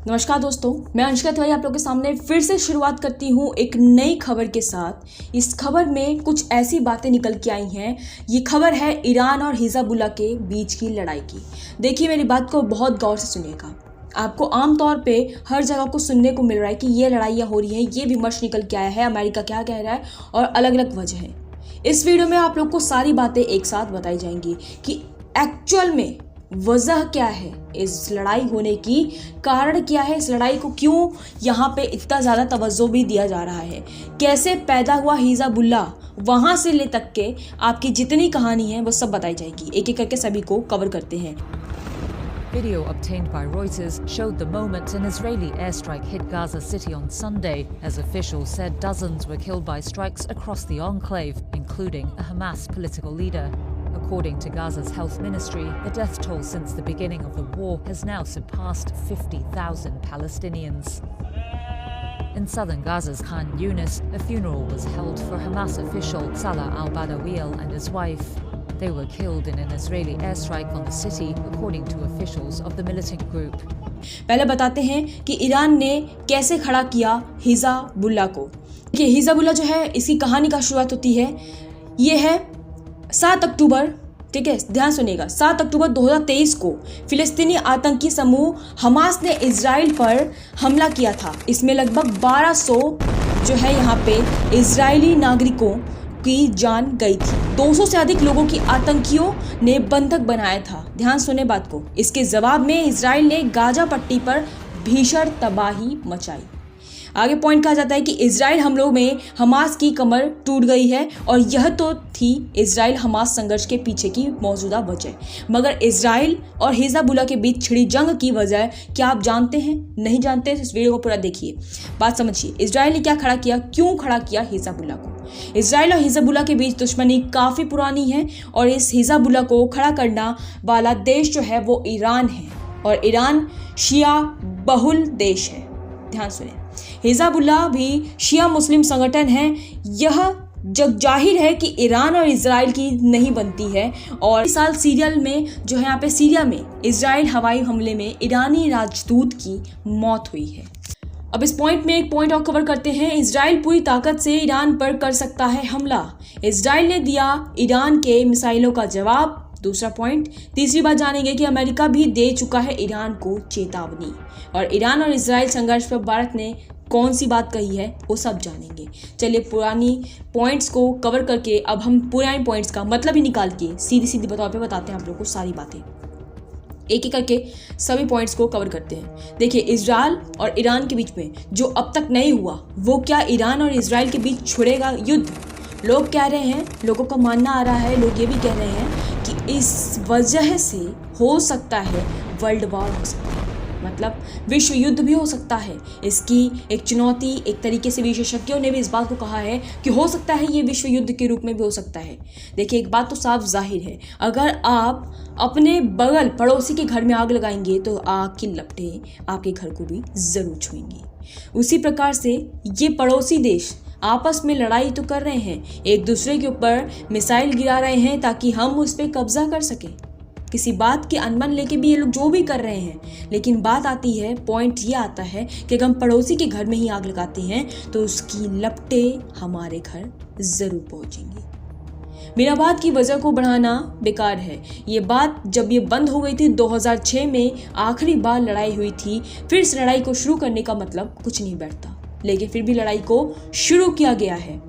नमस्कार दोस्तों, मैं अनुष्का तिवारी आप लोगों के सामने फिर से शुरुआत करती हूँ एक नई खबर के साथ। इस खबर में कुछ ऐसी बातें निकल के आई हैं। ये खबर है ईरान और हिज़बुल्लाह के बीच की लड़ाई की। देखिए, मेरी बात को बहुत गौर से सुनिएगा। आपको आमतौर पे हर जगह को सुनने को मिल रहा है कि ये लड़ाइयाँ हो रही हैं, ये विमर्श निकल के आया है, अमेरिका क्या कह रहा है और अलग अलग वजह है। इस वीडियो में आप लोग को सारी बातें एक साथ बताई जाएंगी कि एक्चुअल में वजह क्या है, इस लड़ाई होने की कारण क्या है, इस लड़ाई को क्यों यहाँ पे इतना ज़्यादा तवज्जो भी दिया जा रहा है, कैसे पैदा हुआ हिज़बुल्लाह, वहाँ से ले तक के आपकी जितनी कहानी है वो सब बताई जाएगी। एक एक करके सभी को कवर करते हैं। Video obtained by Reuters showed the moment an Israeli airstrike hit Gaza City on Sunday, as officials said dozens were killed by strikes across the enclave, including a Hamas political leader. According to Gaza's health ministry, the death toll since the beginning of the war has now surpassed 50,000 Palestinians. In southern Gaza's Khan Yunis, a funeral was held for Hamas official Salah al-Badawil and his wife. They were killed in an Israeli airstrike on the city, according to officials of the militant group. पहले बताते हैं कि Iran ने कैसे खड़ा किया Hezbollah को। देखिए, हिज़बुल्लाह जो है, इसकी कहानी का शुरुआत होती है, ये है 7 अक्टूबर, ठीक है, ध्यान सुनिएगा। 7 अक्टूबर 2023 को फिलिस्तीनी आतंकी समूह हमास ने इजराइल पर हमला किया था। इसमें लगभग 1200 जो है यहाँ पे इजरायली नागरिकों की जान गई थी। 200 से अधिक लोगों की आतंकियों ने बंधक बनाया था। ध्यान सुने बात को। इसके जवाब में इजराइल ने गाजा पट्टी पर भीषण तबाही मचाई। आगे पॉइंट कहा जाता है कि इजराइल हमलों में हमास की कमर टूट गई है और यह तो थी इजराइल हमास संघर्ष के पीछे की मौजूदा वजह। मगर इजराइल और हिज़बुल्लाह के बीच छिड़ी जंग की वजह क्या आप जानते हैं? नहीं जानते तो इस वीडियो को पूरा देखिए, बात समझिए। इजराइल ने क्या खड़ा किया, क्यों खड़ा किया हिज़बुल्लाह को? इजराइल और हिज़बुल्लाह के बीच दुश्मनी काफ़ी पुरानी है और इस हिज़बुल्लाह को खड़ा करना वाला देश जो है वो ईरान है और ईरान शिया बहुल देश है। ध्यान सुने, हिज़बुल्लाह भी शिया मुस्लिम संगठन है। यह जग जाहिर है कि ईरान और इजराइल की नहीं बनती है। और इस साल सीरियल में जो है यहाँ पे सीरिया में इजराइल हवाई हमले में ईरानी राजदूत की मौत हुई है। अब इस पॉइंट में एक पॉइंट और कवर करते हैं। इजराइल पूरी ताकत से ईरान पर कर सकता है हमला। इजराइल ने दिया ईरान के मिसाइलों का जवाब। दूसरा पॉइंट, तीसरी बात जानेंगे कि अमेरिका भी दे चुका है ईरान को चेतावनी। और ईरान और इजराइल संघर्ष पर भारत ने कौन सी बात कही है वो सब जानेंगे। चलिए, पुरानी पॉइंट्स को कवर करके अब हम पुराने पॉइंट्स का मतलब ही निकाल के सीधी सीधी तौर पे बताते हैं आप लोगों को सारी बातें। एक एक करके सभी पॉइंट्स को कवर करते हैं। देखिए, इजराइल और ईरान के बीच में जो अब तक नहीं हुआ, वो क्या ईरान और इजराइल के बीच छिड़ेगा युद्ध? लोग कह रहे हैं, लोगों का मानना आ रहा है, लोग ये भी कह रहे हैं कि इस वजह से हो सकता है वर्ल्ड वॉर हो सकता है, मतलब विश्व युद्ध भी हो सकता है। इसकी एक चुनौती एक तरीके से विशेषज्ञों ने भी इस बात को कहा है कि हो सकता है ये विश्व युद्ध के रूप में भी हो सकता है। देखिए, एक बात तो साफ जाहिर है, अगर आप अपने बगल पड़ोसी के घर में आग लगाएंगे तो आग की लपटें आपके घर को भी जरूर छुएंगी। उसी प्रकार से ये पड़ोसी देश आपस में लड़ाई तो कर रहे हैं, एक दूसरे के ऊपर मिसाइल गिरा रहे हैं ताकि हम उस पर कब्जा कर सकें। किसी बात के अनबन लेके भी ये लोग जो भी कर रहे हैं, लेकिन बात आती है, पॉइंट ये आता है कि अगर हम पड़ोसी के घर में ही आग लगाते हैं तो उसकी लपटें हमारे घर जरूर पहुंचेंगी। बिना बात की वजह को बढ़ाना बेकार है। ये बात जब ये बंद हो गई थी 2006 में आखिरी बार लड़ाई हुई थी, फिर इस लड़ाई को शुरू करने का मतलब कुछ नहीं बैठता, लेकिन फिर भी लड़ाई को शुरू किया गया है।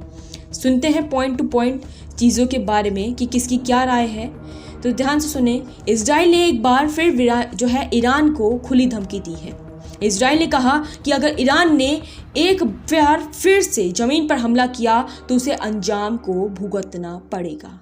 सुनते हैं पॉइंट टू पॉइंट चीज़ों के बारे में कि किसकी क्या राय है। तो ध्यान से सुने। इजराइल ने एक बार फिर जो है ईरान को खुली धमकी दी है। इजराइल ने कहा कि अगर ईरान ने एक बार फिर से जमीन पर हमला किया तो उसे अंजाम को भुगतना पड़ेगा।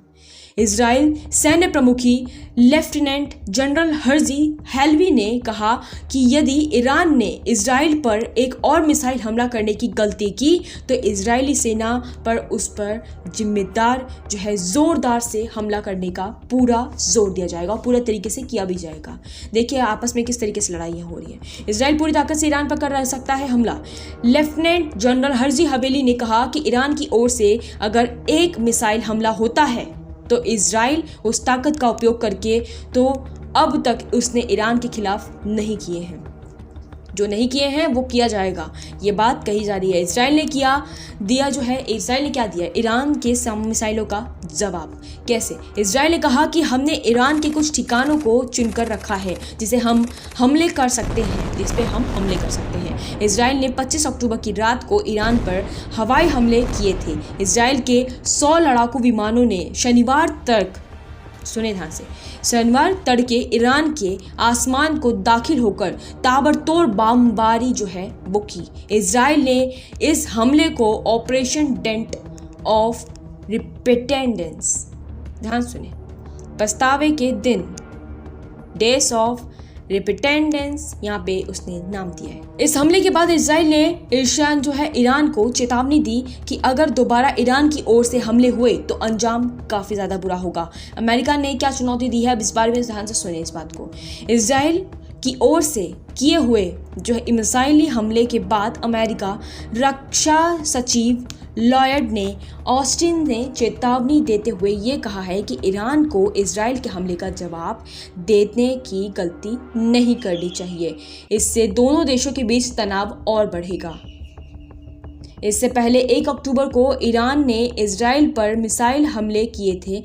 इजराइल सैन्य प्रमुखी लेफ्टिनेंट जनरल हर्जी हेलवी ने कहा कि यदि ईरान ने इजराइल पर एक और मिसाइल हमला करने की गलती की तो इजरायली सेना पर उस पर जिम्मेदार जो है जोरदार से हमला करने का पूरा जोर दिया जाएगा और पूरे तरीके से किया भी जाएगा। देखिए आपस में किस तरीके से लड़ाइयाँ हो रही हैं। इजराइल पूरी ताकत से ईरान पर कर सकता है हमला। लेफ्टिनेंट जनरल हर्जी हवेली ने कहा कि ईरान की ओर से अगर एक मिसाइल हमला होता है तो इजराइल उस ताकत का उपयोग करके तो अब तक उसने ईरान के खिलाफ नहीं किए हैं। जो नहीं किए हैं वो किया जाएगा, ये बात कही जा रही है। इसराइल ने क्या दिया ईरान के मिसाइलों का जवाब। कैसे? इसराइल ने कहा कि हमने ईरान के कुछ ठिकानों को चुनकर रखा है जिसे हम हमले कर सकते हैं, जिस पे हम हमले कर सकते हैं। इसराइल ने 25 अक्टूबर की रात को ईरान पर हवाई हमले किए थे। इसराइल के 100 लड़ाकू विमानों ने शनिवार तड़के ईरान के आसमान को दाखिल होकर ताबड़तोड़ बमबारी जो है वो की। इसराइल ने इस हमले को ऑपरेशन डेंट ऑफ रिपेटेंडेंस, ध्यान सुने, पछतावे के दिन, डेज ऑफ रिपेटेंडेंस यहाँ पे उसने नाम दिया है। इस हमले के बाद इसराइल ने ईरान को चेतावनी दी कि अगर दोबारा ईरान की ओर से हमले हुए तो अंजाम काफी ज्यादा बुरा होगा। अमेरिका ने क्या चुनौती दी है, अब इस बारे में ध्यान से सुने इस बात को। इसराइल की ओर से किए हुए जो है मिसाइली हमले के बाद अमेरिका रक्षा सचिव लॉयड ने ऑस्टिन ने चेतावनी देते हुए ये कहा है कि ईरान को इसराइल के हमले का जवाब देने की गलती नहीं करनी चाहिए। इससे दोनों देशों के बीच तनाव और बढ़ेगा। इससे पहले 1 अक्टूबर को ईरान ने इसराइल पर मिसाइल हमले किए थे।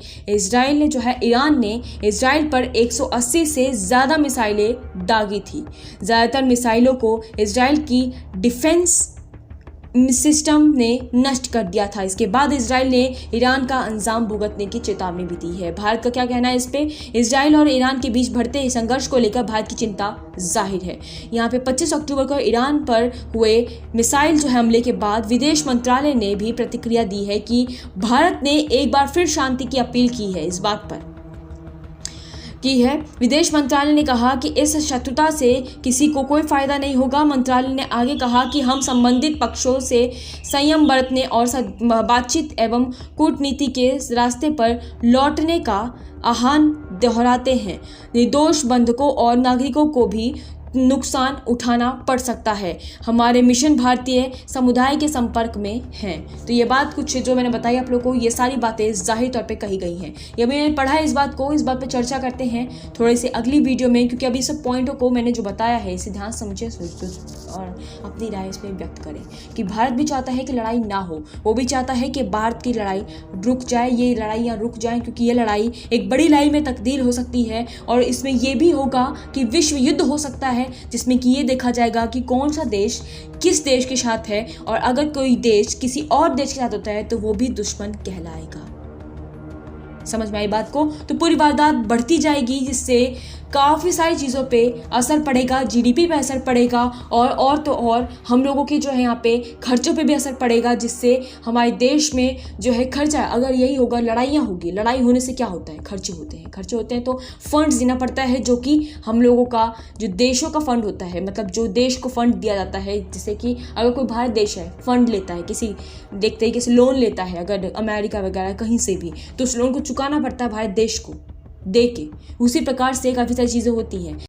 ईरान ने इसराइल पर 180 से ज़्यादा मिसाइलें दागी थी। ज़्यादातर मिसाइलों को इसराइल की डिफेंस सिस्टम ने नष्ट कर दिया था। इसके बाद इसराइल ने ईरान का अंजाम भुगतने की चेतावनी भी दी है। भारत का क्या कहना है इस पे? इसराइल और ईरान के बीच बढ़ते संघर्ष को लेकर भारत की चिंता जाहिर है। यहाँ पे 25 अक्टूबर को ईरान पर हुए मिसाइल हमले के बाद विदेश मंत्रालय ने भी प्रतिक्रिया दी है कि भारत ने एक बार फिर शांति की अपील की है। इस बात पर विदेश मंत्रालय ने कहा कि इस शत्रुता से किसी को कोई फायदा नहीं होगा। मंत्रालय ने आगे कहा कि हम संबंधित पक्षों से संयम बरतने और बातचीत एवं कूटनीति के रास्ते पर लौटने का आह्वान दोहराते हैं। निर्दोष बंधकों और नागरिकों को भी नुकसान उठाना पड़ सकता है। हमारे मिशन भारतीय समुदाय के संपर्क में हैं। तो ये बात कुछ जो मैंने बताई आप लोगों को, ये सारी बातें जाहिर तौर पे कही गई हैं। ये मैंने पढ़ा है इस बात पे चर्चा करते हैं थोड़े से अगली वीडियो में, क्योंकि अभी सब पॉइंटों को मैंने जो बताया है इसे ध्यान समझे और अपनी राय इसमें व्यक्त करें कि भारत भी चाहता है कि लड़ाई ना हो, वो भी चाहता है कि भारत की लड़ाई रुक जाए, ये लड़ाइयाँ रुक जाएं, क्योंकि ये लड़ाई एक बड़ी लड़ाई में तब्दील हो सकती है और इसमें ये भी होगा कि विश्व युद्ध हो सकता है, जिसमें कि ये देखा जाएगा कि कौन सा देश किस देश के साथ है, और अगर कोई देश किसी और देश के साथ होता है तो वो भी दुश्मन कहलाएगा। समझ में आई बात को? तो पूरी वारदात बढ़ती जाएगी, जिससे काफ़ी सारी चीज़ों पे असर पड़ेगा, जीडीपी पे असर पड़ेगा और तो और हम लोगों के जो है यहाँ पे खर्चों पे भी असर पड़ेगा, जिससे हमारे देश में जो है खर्चा, अगर यही होगा लड़ाइयाँ होगी, लड़ाई होने से क्या होता है? खर्चे होते हैं तो फंड्स देना पड़ता है, जो कि हम लोगों का जो देशों का फंड होता है, मतलब जो देश को फंड दिया जाता है, जैसे कि अगर कोई भारत देश है फंड लेता है, किसी तरीके से लोन लेता है, अगर अमेरिका वगैरह कहीं से भी, तो उस लोन को चुकाना पड़ता है भारत देश को दे के। उसी प्रकार से काफ़ी सारी चीज़ें होती हैं।